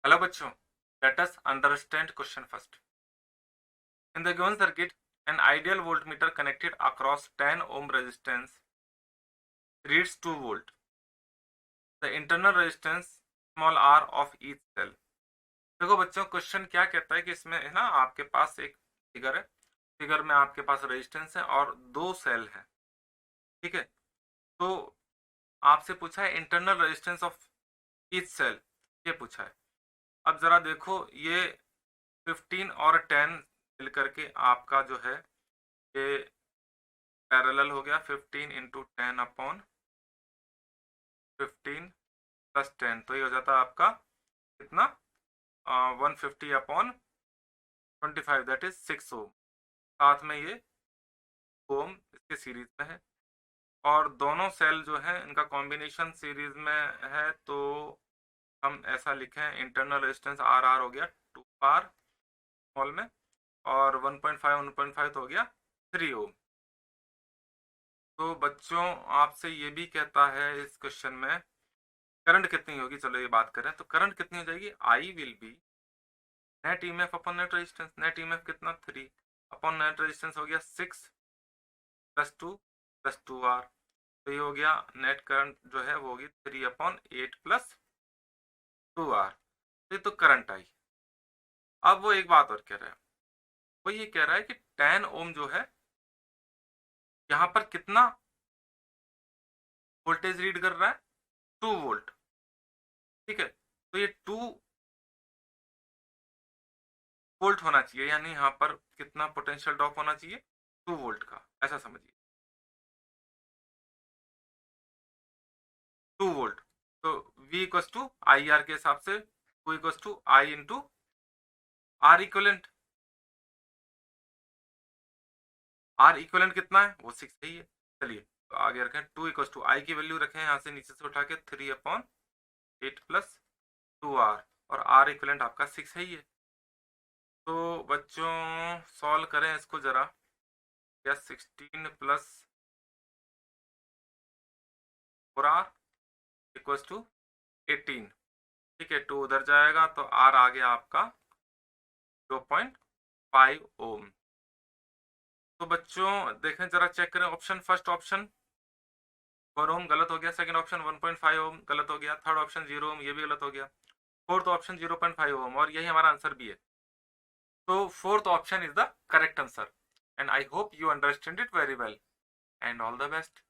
Hello bachcho, let us understand question first. In the given circuit, an ideal voltmeter connected across 10 ohm resistance reads 2 volt. The internal resistance small r of each cell. देखो बच्चों, question क्या कहता है कि इसमें है ना, आपके पास एक फिगर है, फिगर में आपके पास रेजिस्टेंस है और 2 सेल है। ठीक है, तो आपसे पूछा है internal resistance of each cell, ये पूछा है। अब जरा देखो, ये 15 और 10 मिलकर के आपका जो है ये पैरेलल हो गया। 15 इंटू 10 अपॉन 15 प्लस 10, तो ये हो जाता है आपका कितना, 150 अपॉन 25, दैट इज 6 ओम। साथ में ये ओम इसके सीरीज में है और दोनों सेल जो है इनका कॉम्बिनेशन सीरीज में है, तो हम ऐसा लिखें इंटरनल रेजिस्टेंस आर आर हो गया 2 आर स्मॉल में, और 1.5 तो हो गया 3 ओम। तो बच्चों, आपसे ये भी कहता है इस क्वेश्चन में करंट कितनी होगी। चलो ये बात करें तो करंट कितनी हो जाएगी, I will be net EMF upon net resistance. Net EMF कितना, 3 अपॉन नेट रेजिस्टेंस हो गया 6 प्लस 2 आर, तो ये हो गया नेट करंट जो है वो होगी 3 अपॉन 8 प्लस 2 आर। ये तो करंट आई। अब वो एक बात और कह रहा है, वो ये कह रहा है कि 10 ओम जो है यहाँ पर कितना वोल्टेज रीड कर रहा है, 2 वोल्ट। ठीक है, तो ये 2 वोल्ट होना चाहिए, यानी यहाँ पर कितना पोटेंशियल ड्रॉप होना चाहिए, 2 वोल्ट का, ऐसा समझिए 2 वोल्ट। तो V equals to I R के हिसाब से 2 equals to I into R equivalent. R equivalent कितना है, वो 6 ही है। चलिए तो आगे रखें, 2 इक्वस टू आई की वैल्यू रखें यहाँ से नीचे से उठा के 3 अपॉन 8 प्लस 2 आर, और आर इक्वलेंट आपका 6 है ही है। तो बच्चों सॉल्व करें इसको जरा, या 16 प्लस 4 आर इक्वस टू 18। ठीक है, 2 उधर जाएगा तो आर आ गया आपका 0.5 ओम। तो बच्चों देखें जरा, चेक करें ऑप्शन, फर्स्ट ऑप्शन 4 ओम गलत हो गया, सेकंड ऑप्शन 1.5 ओम गलत हो गया, थर्ड ऑप्शन 0 ओम ये भी गलत हो गया, फोर्थ ऑप्शन 0.5 ओम, और यही हमारा आंसर भी है। तो fourth option is the correct answer, and I hope you understand it very well, and all the best.